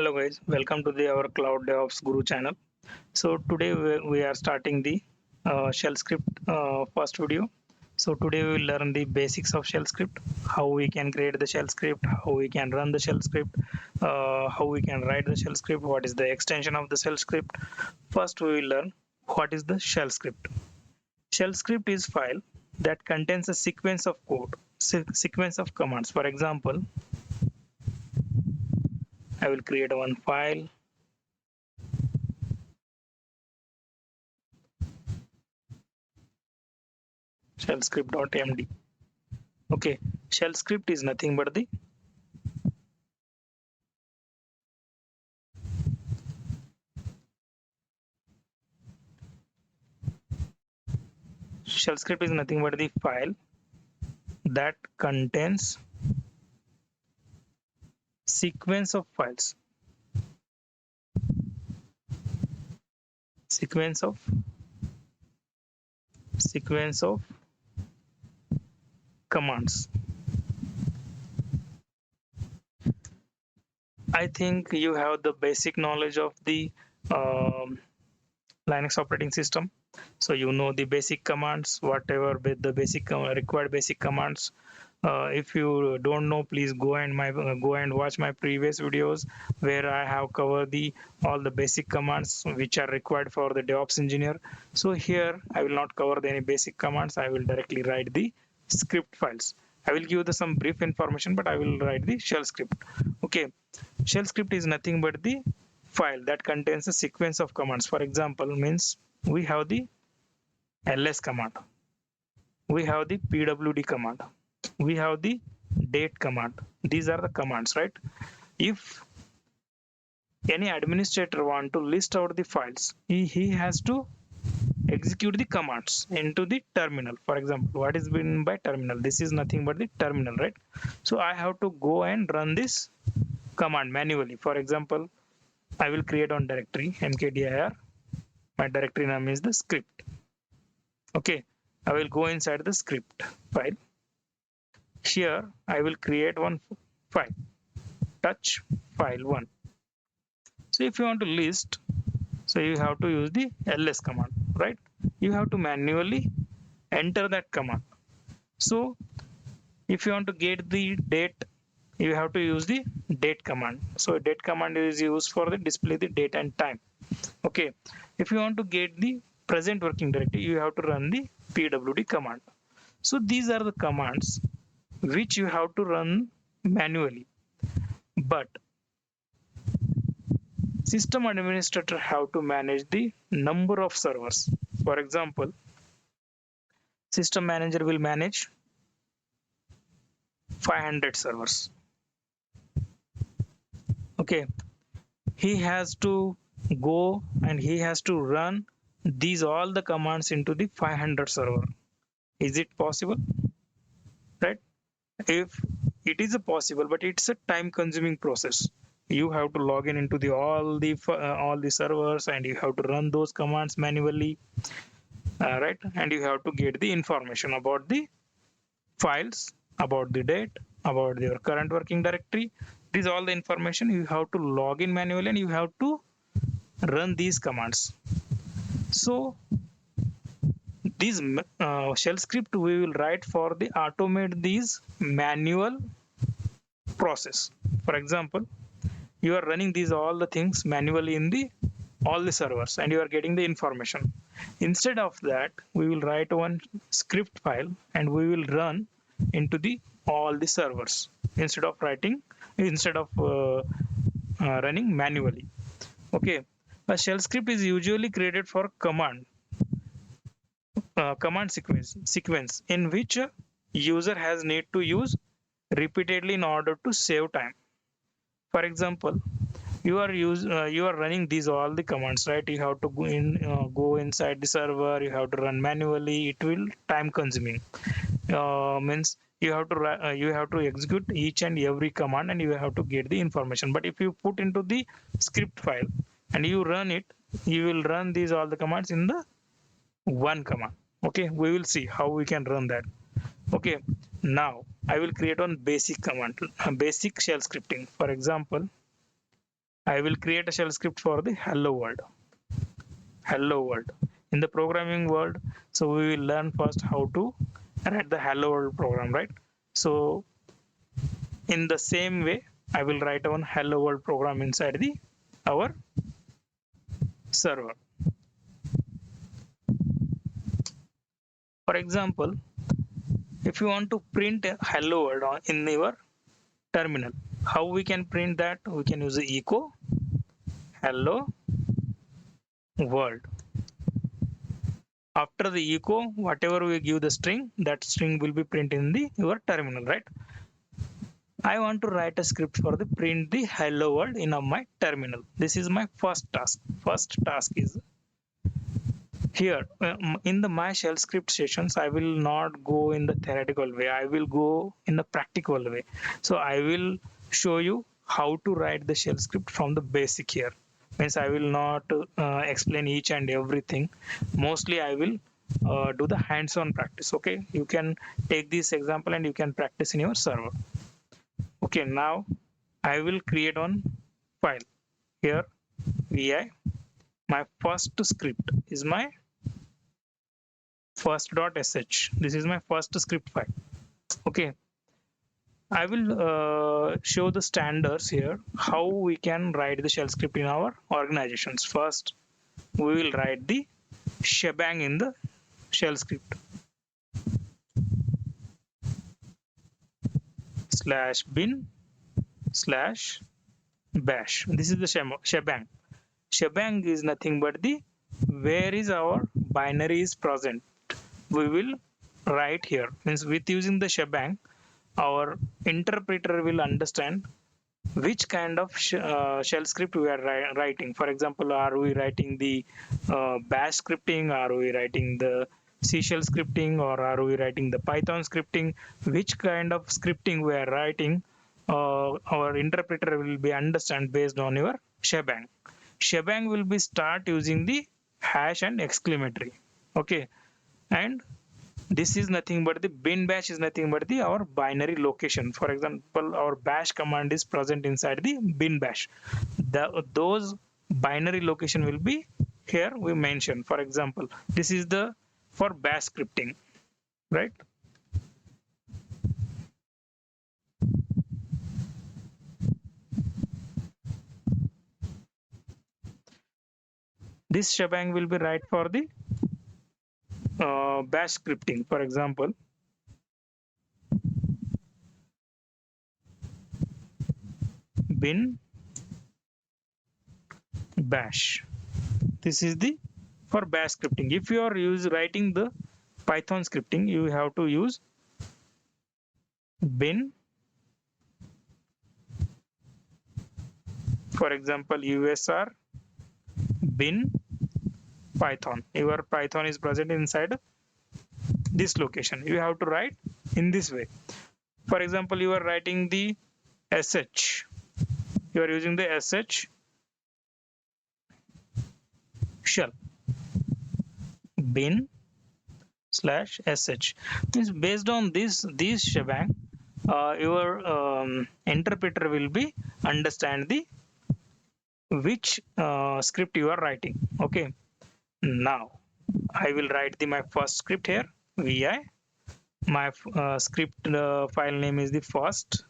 Hello guys, welcome to our Cloud DevOps Guru channel. So today we are starting the shell script first video. So today we will learn the basics of shell script, how we can create the shell script, how we can run the shell script, how we can write the shell script, what is the extension of the shell script. First we will learn what is the shell script. Shell script is file that contains a sequence of code, sequence of commands. For example, I will create one file. Shell script.md. Okay, shell script is nothing but the shell script is nothing but the file that contains sequence of files, sequence of commands. I think you have the basic knowledge of the Linux operating system, so you know the basic commands, whatever with the basic required basic commands. If you don't know, please go and watch my previous videos where I have covered the all the basic commands which are required for the DevOps engineer. So here I will not cover any basic commands. I will directly write the script files. I will give some brief information, but I will write the shell script. Okay, shell script is nothing but the file that contains a sequence of commands. For example, means we have the ls command, we have the pwd command, we have the date command. These are the commands, right? If any administrator want to list out the files, he has to execute the commands into the terminal. For example, what is meant by terminal? This is nothing but the terminal, right? So I have to go and run this command manually. For example, I will create one directory mkdir. My directory name is the script. Okay, I will go inside the script file. Here I will create one file, touch file 1. So if you want to list, so you have to use the ls command, right? You have to manually enter that command. So if you want to get the date, you have to use the date command. So date command is used for the display the date and time. Okay, if you want to get the present working directory, you have to run the pwd command. So these are the commands which you have to run manually, but system administrator have to manage the number of servers. For example, system manager will manage 500 servers. Okay, he has to go and he has to run these all the commands into the 500 server. Is it possible? Right? If it is a possible, but it's a time consuming process. You have to log in into the all the servers and you have to run those commands manually, right? And you have to get the information about the files, about the date, about your current working directory. These all the information you have to log in manually and you have to run these commands. So these shell script we will write for the automate these manual process. For example, you are running these all the things manually in the all the servers and you are getting the information. Instead of that, we will write one script file and we will run into the all the servers instead of running manually. Okay, a shell script is usually created for command sequence in which a user has need to use repeatedly in order to save time. For example, you are running these all the commands, right? You have to go inside the server, you have to run manually. It will time consuming. Means you have to execute each and every command and you have to get the information. But if you put into the script file and you run it, you will run these all the commands in the one command. Okay, we will see how we can run that. Okay, now I will create one basic command, basic shell scripting. For example, I will create a shell script for the hello world. Hello world. In the programming world, so we will learn first how to write the hello world program, right? So in the same way, I will write one hello world program inside the our server. For example, if you want to print a hello world in your terminal, how we can print that? We can use the echo hello world. After the echo, whatever we give the string, that string will be printed in the your terminal, right? I want to write a script for the print the hello world in my terminal. This is my first task. First task is here in the my shell script sessions. I will not go in the theoretical way. I will go in the practical way. So I will show you how to write the shell script from the basic here. Means I will not explain each and everything. Mostly I will do the hands-on practice. Okay, you can take this example and you can practice in your server. Okay, now I will create one file here. Vi my first script is my first.sh. This is my first script file. Okay, I will show the standards here how we can write the shell script in our organizations. First we will write the shebang in the shell script /bin/bash. This is the shebang. Shebang is nothing but the where is our binary is present. We will write here. Means with using the shebang, our interpreter will understand which kind of shell script we are writing. For example, are we writing the bash scripting? Are we writing the C shell scripting, or are we writing the Python scripting? Which kind of scripting we are writing, our interpreter will be understand based on your shebang. Shebang will be start using the hash and exclamatory. Okay, and this is nothing but the bin bash is nothing but the our binary location. For example, our bash command is present inside the bin bash. Those binary location will be here we mention. For example, this is the for bash scripting, right? This shebang will be right for the bash scripting. For example, bin bash. This is the for bash scripting. If you are writing the Python scripting, you have to use bin, for example usr bin Python. Your Python is present inside this location. You have to write in this way. For example, you are writing the sh. You are using the sh shell bin/sh. Means based on this shebang, your interpreter will be understand the which script you are writing. Okay, now I will write my first script here. Vi my script file name is the first.sh.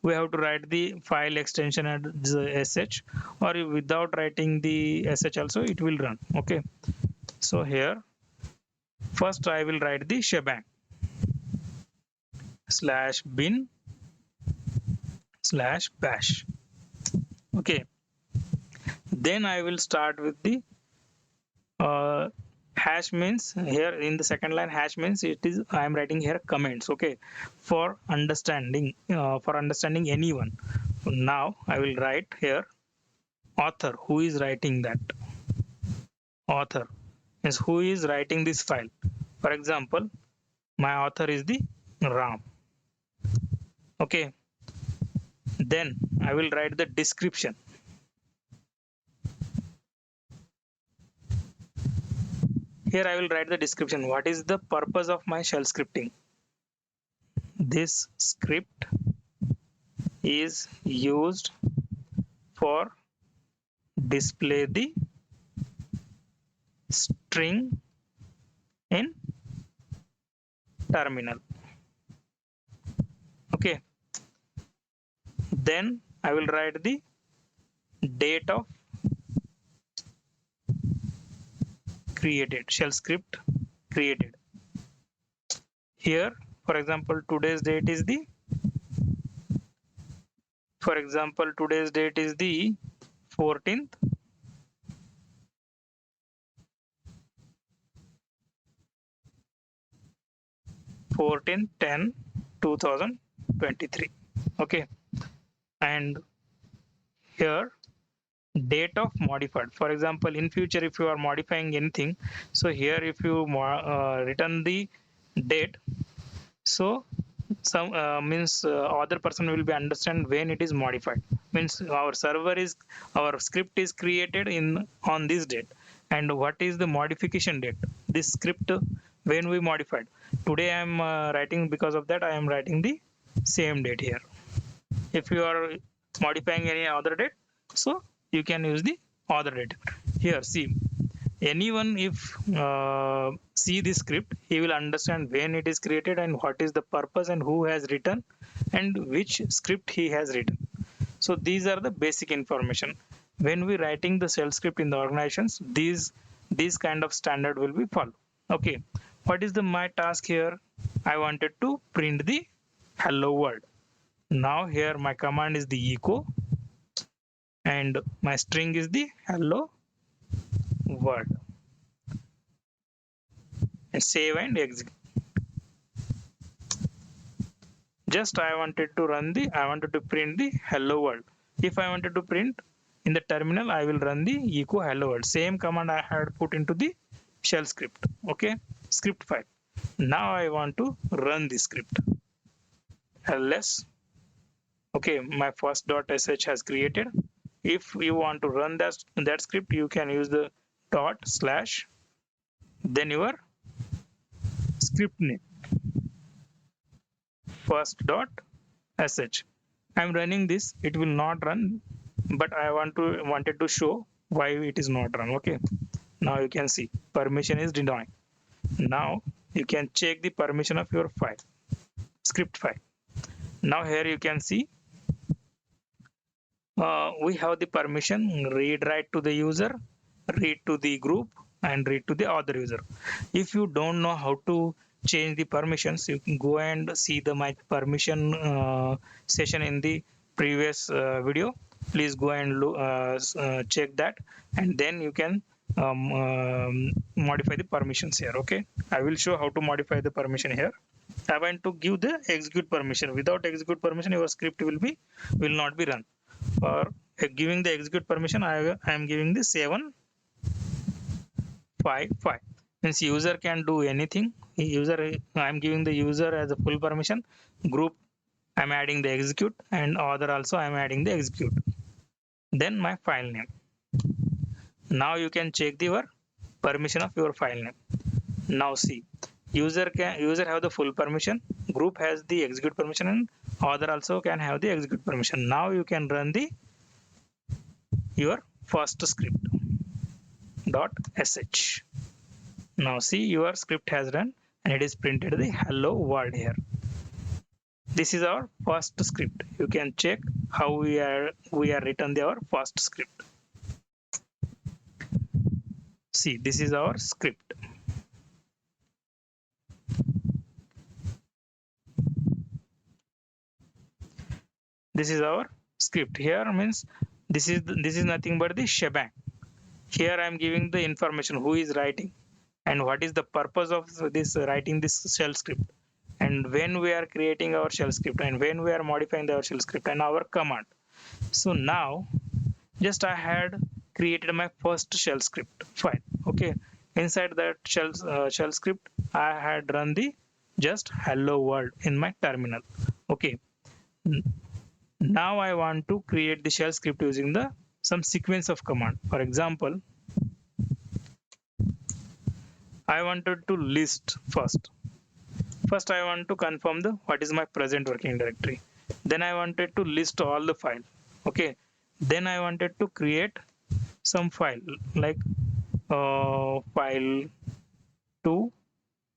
We have to write the file extension as sh, or without writing the sh also it will run. Okay, so here first I will write the shebang /bin/bash. Okay, then I will start with the hash. Means here in the second line hash means it is I am writing here comments. Okay, for understanding anyone. Now I will write here author. Who is writing that? Author means who is writing this file. For example, my author is the Ram. Okay, then I will write the description. Here I will write the description. What is the purpose of my shell scripting? this script is used for display the string in terminal. Okay, then I will write the date of created, shell script created. Here, for example, today's date is the 14th 10 2023. Okay, and here date of modified. For example, in future if you are modifying anything, so here if you return the date, so some means other person will be understand when it is modified, means our script is created in on this date, and what is the modification date, this script when we modified. Today I am writing, because of that I am writing the same date here. If you are modifying any other date, so you can use the other date. Here see, anyone if see this script, he will understand when it is created and what is the purpose and who has written and which script he has written. So these are the basic information. When we writing the shell script in the organizations, these kind of standard will be followed. Okay, what is the my task here? I wanted to print the hello world. Now here my command is the echo and my string is the hello world, and save and exit. Just I wanted to print the hello world. If I wanted to print in the terminal, I will run the echo hello world, same command I had put into the shell script. Okay, script file. Now I want to run the script. ls. Okay, my first .sh has created. If you want to run that script, you can use the /, then your script name, first.sh. I'm running this, it will not run, but I wanted to show why it is not run. Okay, now you can see permission is denied. Now you can check the permission of your file, script file. Now here you can see we have the permission read write to the user, read to the group, and read to the other user. If you don't know how to change the permissions, you can go and see the my permission session in the previous video. Please go and check that, and then you can modify the permissions here. Okay, I will show how to modify the permission here. I want to give the execute permission. Without execute permission, your script will not be run. For giving the execute permission, I am giving the 755. Means user can do anything. I am giving the user as a full permission. Group I am adding the execute, and other also I am adding the execute. Then my file name. Now you can check your permission of your file name. Now see, user have the full permission, group has the execute permission, and other also can have the execute permission. Now you can run the your first script .sh. Now see, your script has run and it is printed the hello world here. This is our first script. You can check how we are written our first script. See, this is our script. This is our script. Here means this is nothing but the shebang. Here I am giving the information who is writing and what is the purpose of this writing this shell script, and when we are creating our shell script, and when we are modifying our shell script, and our command. So now just I had created my first shell script file. Okay, inside that shell script I had run the just hello world in my terminal. Okay, now I want to create the shell script using the some sequence of command. For example, I wanted to list first. First I want to confirm the what is my present working directory. Then I wanted to list all the file. Okay. Then I wanted to create some file like file 2,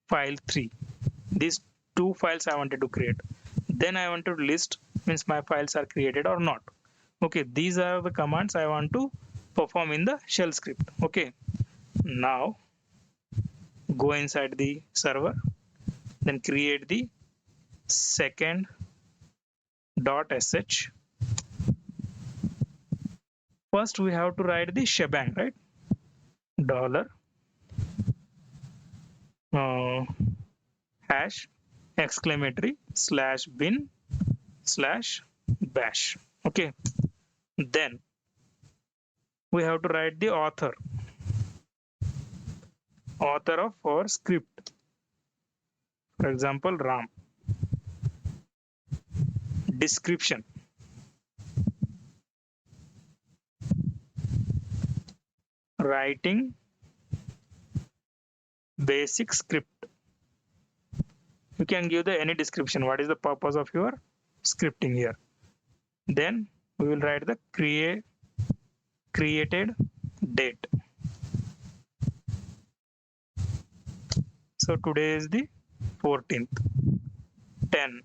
file 3. These two files I wanted to create. Then I want to list means my files are created or not. Okay, these are the commands I want to perform in the shell script. Okay, now go inside the server, then create the second .sh. First we have to write the shebang, right? Dollar hash exclamatory slash bin slash bash. Okay, then we have to write the author of our script, for example Ram. Description, writing basic script. You can give the any description, what is the purpose of your scripting here. Then we will write the created date. So today is the 14th 10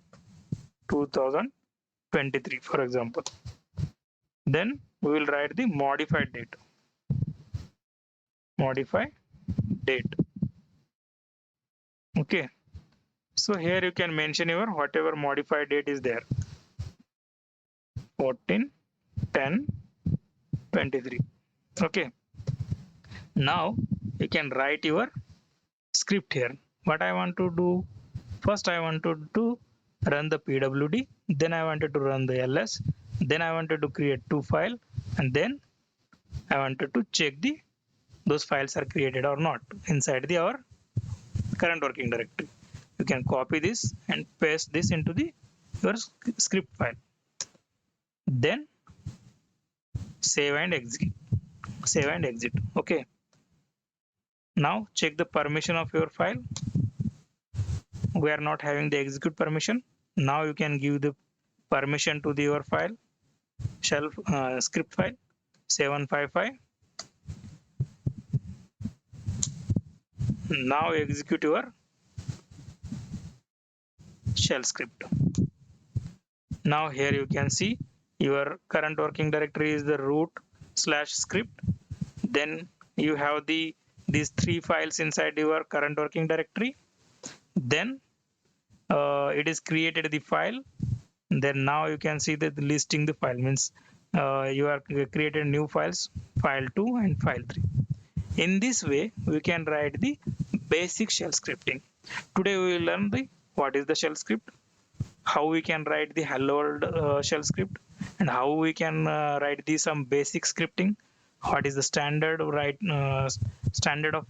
2023, for example. Then we will write the modified date. Okay, so here you can mention your whatever modified date is there, 14 10 23. Okay, now you can write your script here. What I want to do, first I wanted to run the pwd, then I wanted to run the ls, then I wanted to create two files, and then I wanted to check those files are created or not inside our current working directory. You can copy this and paste this into your script file. Then save and exit. Okay, now check the permission of your file. We are not having the execute permission. Now you can give the permission to your file, shell script file 755. Now execute your shell script. Now here you can see your current working directory is the root / script. Then you have these three files inside your current working directory. Then it is created the file. Then now you can see that listing the file means you are created new files, file 2 and file 3. In this way we can write the basic shell scripting. Today we will learn what is the shell script, how we can write the hello world shell script, and how we can write some basic scripting. What is the standard of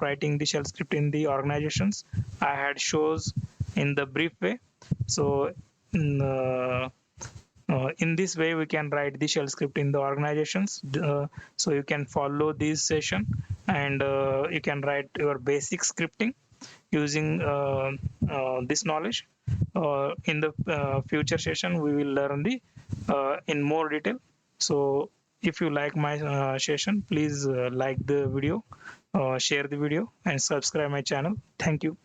writing the shell script in the organizations? I had shows in the brief way. So in this way we can write the shell script in the organizations. So you can follow this session and you can write your basic scripting using this knowledge. In the future session we will learn in more detail. So if you like my session, please like the video, share the video and subscribe my channel. Thank you.